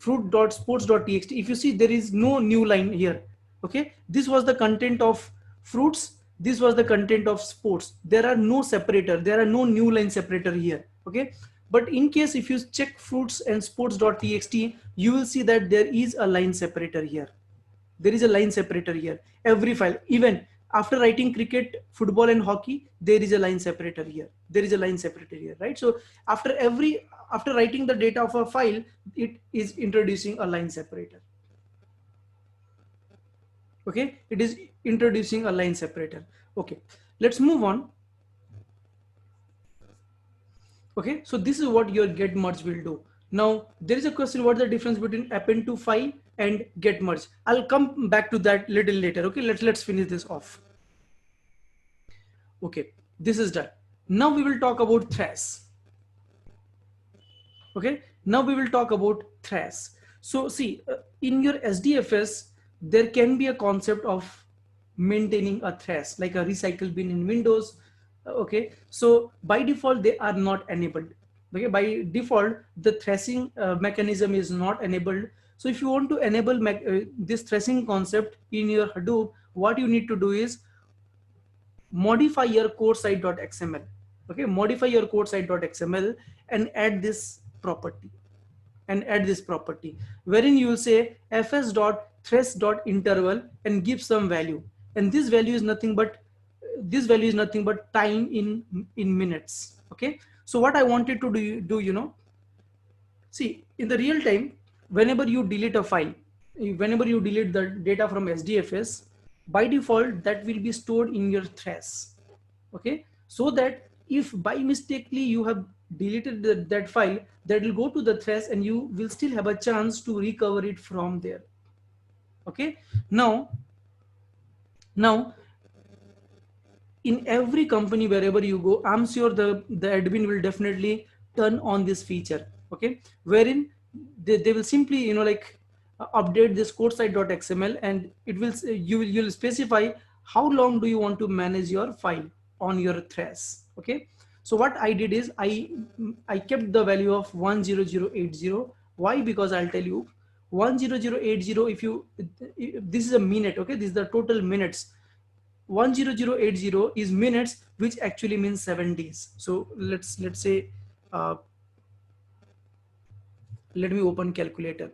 fruit.sports.txt, if you see there is no new line here. Okay, this was the content of fruits, this was the content of sports. There are no separator, there are no new line separator here. Okay, but in case if you check fruits and sports.txt, you will see that there is a line separator here. There is a line separator here. Every file, even after writing cricket, football and hockey, there is a line separator here. There is a line separator here, right? So after writing the data of a file, it is introducing a line separator. Okay, it is introducing a line separator. Okay, let's move on. Okay, so this is what your get merge will do. Now there is a question, what's the difference between append to file and get merge? I'll come back to that little later. Okay, let's finish this off. Okay, this is done. Now we will talk about threads. Okay, now we will talk about threads. So see, in your SDFS, there can be a concept of maintaining a threads, like a recycle bin in Windows. Okay, so by default they are not enabled. Okay, by default the thrashing mechanism is not enabled. So if you want to enable this thrashing concept in your Hadoop, what you need to do is modify your core site.xml. Okay, modify your core site.xml and add this property, wherein you will say fs.thresh.interval and give some value, and this value is nothing but time in minutes. Okay, so what I wanted to do, you know, see, in the real time, whenever you delete a file, whenever you delete the data from SDFS, by default that will be stored in your thresh. Okay, so that if by mistakenly you have deleted that file, that will go to the thresh and you will still have a chance to recover it from there. Okay, now in every company wherever you go, I'm sure the admin will definitely turn on this feature. Okay, wherein they will simply, you know, like update this code site.xml, and it will you'll specify how long do you want to manage your file on your thresh. Okay, so what I did is I kept the value of 10080. Why? Because I'll tell you, 10080, if this is a minute. Okay, this is the total minutes. 10080 is minutes, which actually means 7 days. So let's say let me open calculator.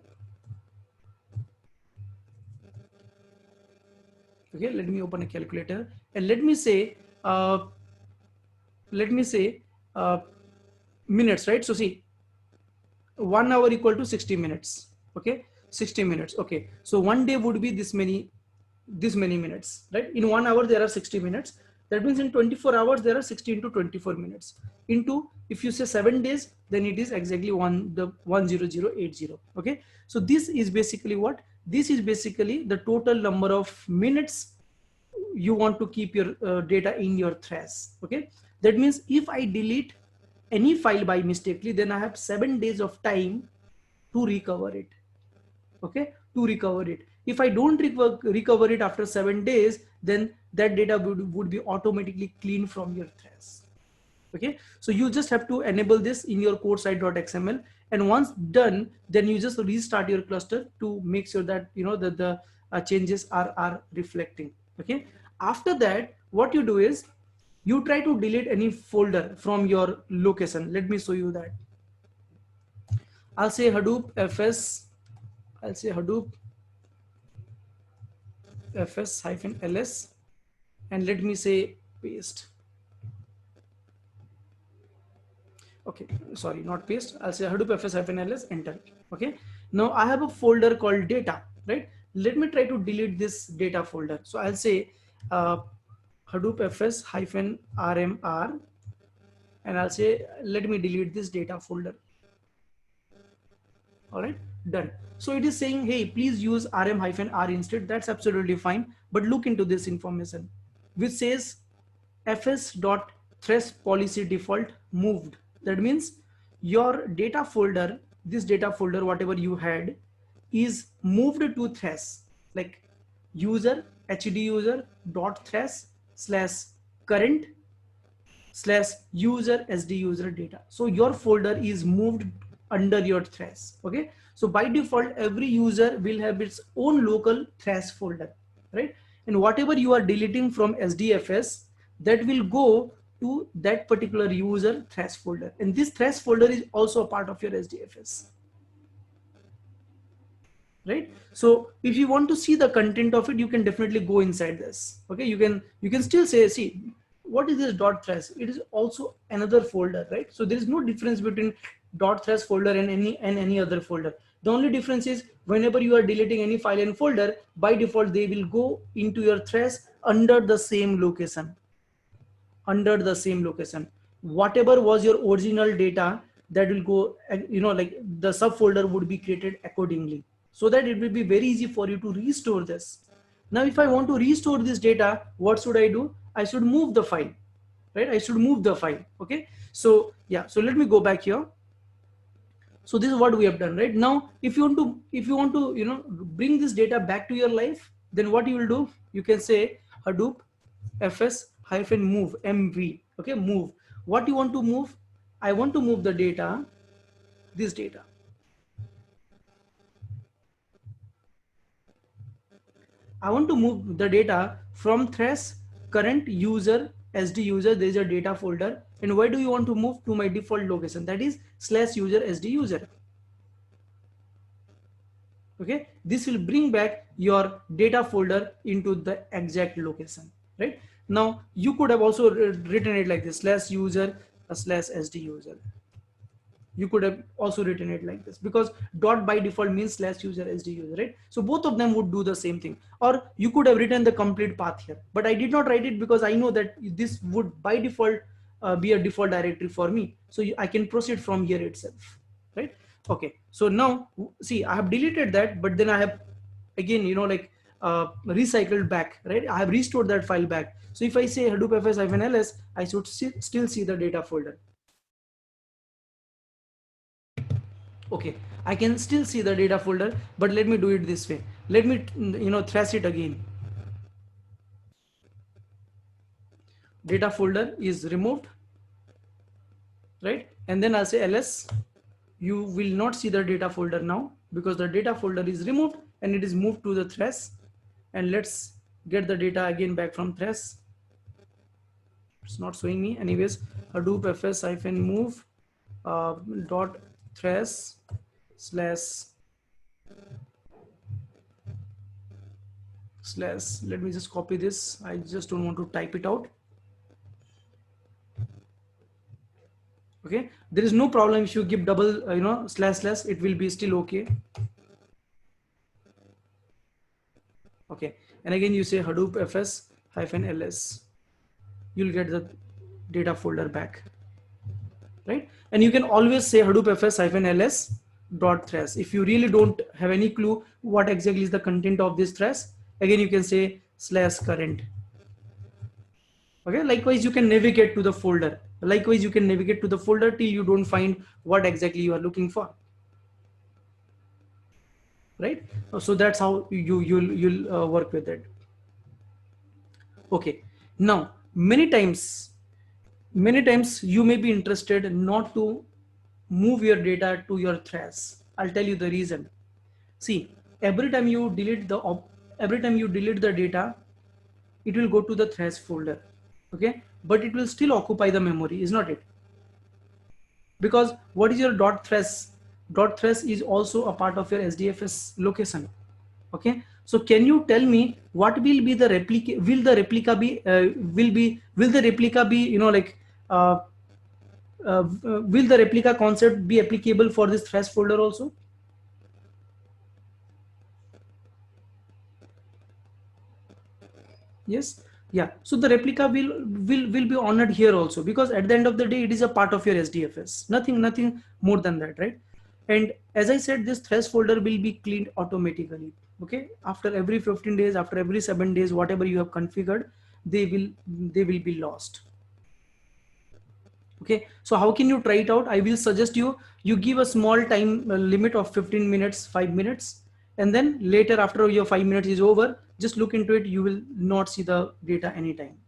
Okay, let me open a calculator and let me say minutes, right? So see, 1 hour equal to 60 minutes. Okay, 60 minutes. Okay, so one day would be this many minutes, right? In 1 hour there are 60 minutes. That means in 24 hours there are 60 into 24 minutes. Into, if you say 7 days, then it is exactly 10080. Okay, so this is basically what? This is basically the total number of minutes you want to keep your data in your thresh. Okay, that means if I delete any file by mistakenly, then I have 7 days of time to recover it. Okay, to recover it. If I don't recover it after 7 days, then that data would be automatically cleaned from your thresh. Okay, so you just have to enable this in your core site.xml, and once done, then you just restart your cluster to make sure that you know that the changes are reflecting. Okay, after that, what you do is you try to delete any folder from your location. Let me show you that. I'll say Hadoop fs, I'll say Hadoop fs hyphen ls, and let me say paste. Okay, sorry, not paste. I'll say Hadoop fs hyphen ls, enter. Okay, now I have a folder called data, right? Let me try to delete this data folder. So I'll say Hadoop fs hyphen rmr, and I'll say let me delete this data folder. All right, done. So it is saying, hey, please use rm-r instead. That's absolutely fine, but look into this information which says fs.thresh policy default moved. That means your data folder, this data folder, whatever you had, is moved to thresh, like user hd user dot thresh slash current slash user sd user data. So your folder is moved under your thresh. Okay, so by default every user will have its own local thresh folder, right? And whatever you are deleting from sdfs, that will go to that particular user thresh folder, and this thresh folder is also a part of your sdfs, right? So if you want to see the content of it, you can definitely go inside this. Okay, you can still say, see, what is this dot thresh? It is also another folder, right? So there is no difference between dot thresh folder and any other folder. The only difference is whenever you are deleting any file and folder, by default they will go into your thresh under the same location, under the same location. Whatever was your original data, that will go, like the subfolder would be created accordingly, so that it will be very easy for you to restore this. Now if I want to restore this data, what should I do? I should move the file, right? I should move the file. Okay, so yeah, so let me go back here. So this is what we have done. Right now, if you want to bring this data back to your life, then what you will do, you can say Hadoop fs hyphen move mv. Okay, move. What you want to move? I want to move the data, this data. I want to move the data from thresh current user sd user. There is a data folder, and where do you want to move? To my default location, that is slash user sd user. Okay, this will bring back your data folder into the exact location. Right now, you could have also written it like this, slash user slash sd user. You could have also written it like this, because dot by default means slash user sd user, right? So both of them would do the same thing. Or you could have written the complete path here, but I did not write it because I know that this would by default be a default directory for me, so I can proceed from here itself, right? Okay, so now see, I have deleted that, but then I have again recycled back, right? I have restored that file back. So if I say Hadoop fs-ls, I should still see the data folder. Okay, I can still see the data folder, but let me do it this way. Let me thresh it again. Data folder is removed, right? And then I'll say ls. You will not see the data folder now because the data folder is removed and it is moved to the thresh. And let's get the data again back from thresh. It's not showing me. Anyways, Hadoop fs hyphen move dot thresh slash, let me just copy this. I just don't want to type it out. Okay, there is no problem if you give double slash, it will be still okay. Okay, and again you say Hadoop fs hyphen ls, you'll get the data folder back, right? And you can always say Hadoop fs hyphen ls dot thresh. If you really don't have any clue what exactly is the content of this thresh, again you can say slash current. Okay, likewise you can navigate to the folder. Likewise you can navigate to the folder till you don't find what exactly you are looking for, right? So that's how you'll work with it. Okay, now many times you may be interested not to move your data to your thresh. I'll tell you the reason. See, every time you delete the data, it will go to the thresh folder. Okay, but it will still occupy the memory, is not it? Because what is your dot thresh? dot thresh is also a part of your SDFS location. Okay, so can you tell me what will be the replica? Will the replica be will the replica be, you know, like will the replica concept be applicable for this thresh folder also? Yes. Yeah, so the replica will be honored here also, because at the end of the day it is a part of your SDFS, nothing more than that, right? And as I said, this thresh folder will be cleaned automatically. Okay, after every 15 days, after every 7 days, whatever you have configured, they will be lost. Okay, so how can you try it out? I will suggest you give a small time limit of 15 minutes, 5 minutes, and then later, after your 5 minutes is over, just look into it. You will not see the data anytime.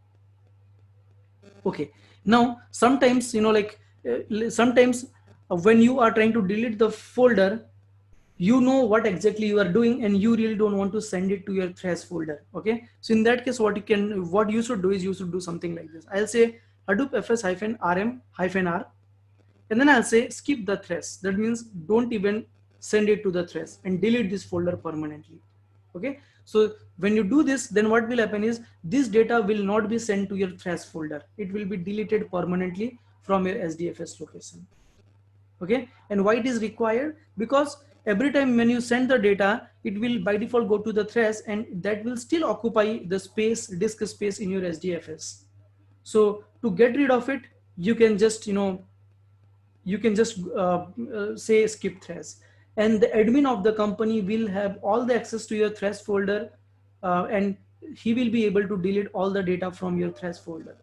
Okay, now sometimes, you know, like sometimes when you are trying to delete the folder, you know what exactly you are doing and you really don't want to send it to your thresh folder. Okay, so in that case, what you should do is you should do something like this. I'll say hadoop fs-rm-r, and then I'll say skip the thresh. That means don't even send it to the thresh and delete this folder permanently. Okay, so when you do this, then what will happen is this data will not be sent to your thresh folder. It will be deleted permanently from your SDFS location. Okay, and why it is required? Because every time when you send the data, it will by default go to the thresh, and that will still occupy the space, disk space in your SDFS. So to get rid of it, you can just, you know, you can just say skip thresh, and the admin of the company will have all the access to your thresh folder, and he will be able to delete all the data from your thresh folder.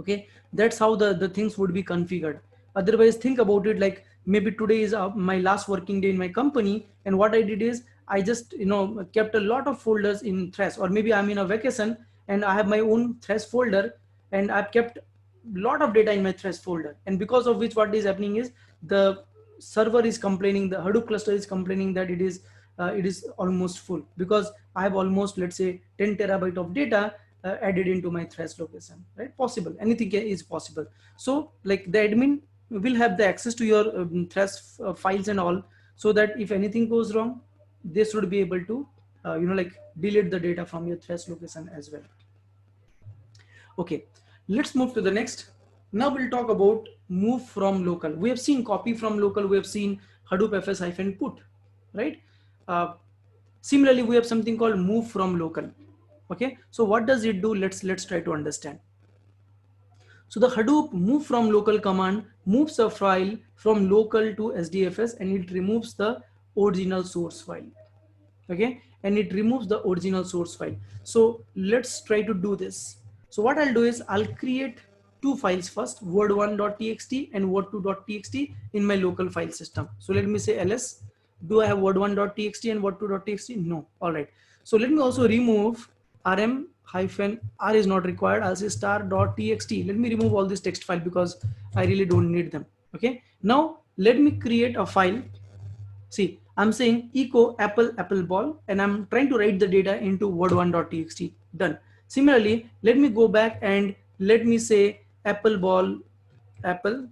Okay, that's how the things would be configured. Otherwise, think about it, like maybe today is my last working day in my company, and what I did is I just, you know, kept a lot of folders in thresh, or maybe I'm in a vacation and I have my own thresh folder, and I've kept lot of data in my thresh folder, and because of which what is happening is the server is complaining, the Hadoop cluster is complaining that it is almost full, because I have almost, let's say, 10 terabyte of data added into my thresh location, right? Possible, anything is possible. So like the admin will have the access to your thresh files and all, so that if anything goes wrong, they should be able to you know, like delete the data from your thresh location as well. Okay, let's move to the next. Now we'll talk about move from local. We have seen copy from local, we have seen Hadoop fs-put, right? Similarly, we have something called move from local. Okay, so what does it do? Let's try to understand. So the Hadoop move from local command moves a file from local to SDFS, and it removes the original source file. Okay, and it removes the original source file. So let's try to do this. So what I'll do is I'll create two files first, word1.txt and word2.txt in my local file system. So let me say ls. Do I have word1.txt and word2.txt? No. All right. So let me also remove rm-r is not required. I'll say star.txt. Let me remove all this text file because I really don't need them. Okay. Now let me create a file. See, I'm saying echo apple ball, and I'm trying to write the data into word1.txt. Done. Similarly, let me go back and let me say apple ball apple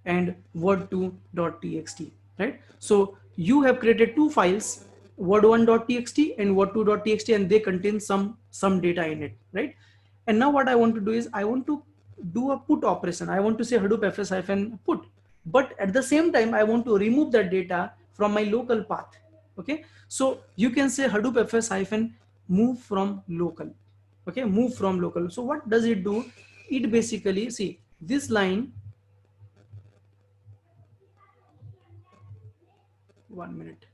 and word2.txt, right? So you have created two files, word1.txt and word2.txt, and they contain some data in it, right? And now what I want to do is I want to do a put operation. I want to say Hadoop fs-put, but at the same time I want to remove that data from my local path. Okay, so you can say Hadoop fs-move from local. Okay, move from local. So what does it do? It basically, see this line, 1 minute.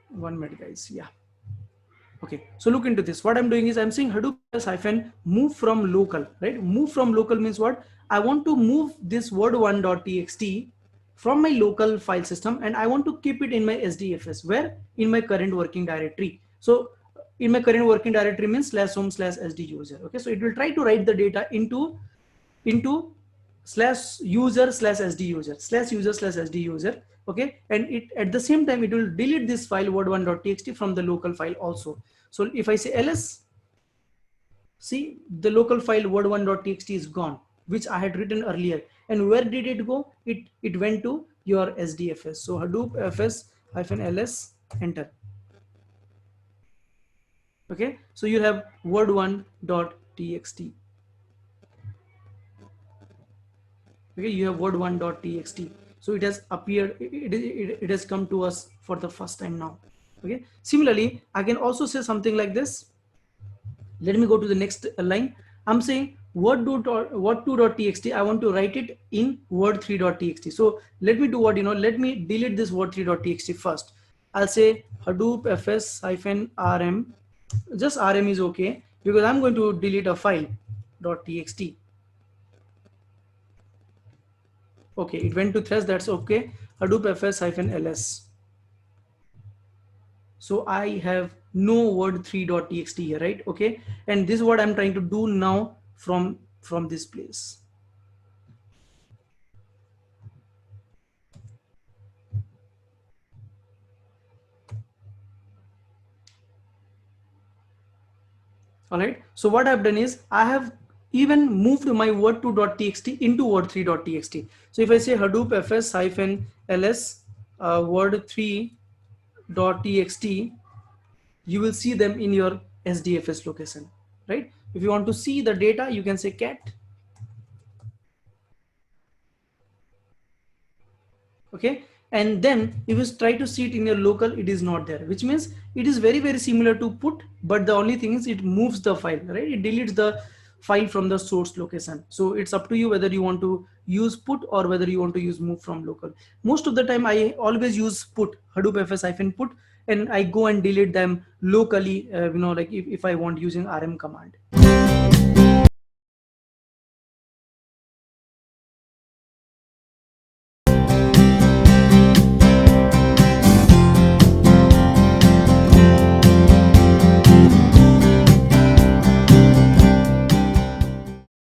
One minute, guys. Yeah. Okay. So look into this. What I'm doing is I'm saying Hadoop hyphen move from local, right? Move from local means what? I want to move this word1.txt from my local file system, and I want to keep it in my SDFS, where in my current working directory. So in my current working directory means /home/sd user. Okay. So it will try to write the data into slash user slash sd user slash user slash sd user. Okay, and it at the same time it will delete this file word1.txt from the local file also. So if I say ls, see the local file word1.txt is gone, which I had written earlier. And where did it go? It went to your sdfs. So hadoop fs -ls, enter. Okay, so you have word1.txt. Okay, you have word1.txt. So it has appeared, it has come to us for the first time now. Okay, similarly I can also say something like this. Let me go to the next line. I'm saying word2.txt, I want to write it in word3.txt. So let me do what, let me delete this word3.txt first. I'll say hadoop fs -rm. Just rm is okay, because I'm going to delete a file .txt. Okay, it went to thresh, that's okay. Hadoop fs -ls. So I have no word3.txt here, right? Okay, and this is what I'm trying to do now from this place. All right, so what I've done is I have even moved my word2.txt into word3.txt. So if I say hadoop fs -ls word3.txt, you will see them in your sdfs location, right? If you want to see the data, you can say cat. Okay, and then if you try to see it in your local, it is not there, which means it is very similar to put, but the only thing is it moves the file, right? It deletes the file from the source location. So it's up to you whether you want to use put or whether you want to use move from local. Most of the time I always use put, hadoop fs -put, and I go and delete them locally, like if I want using rm command.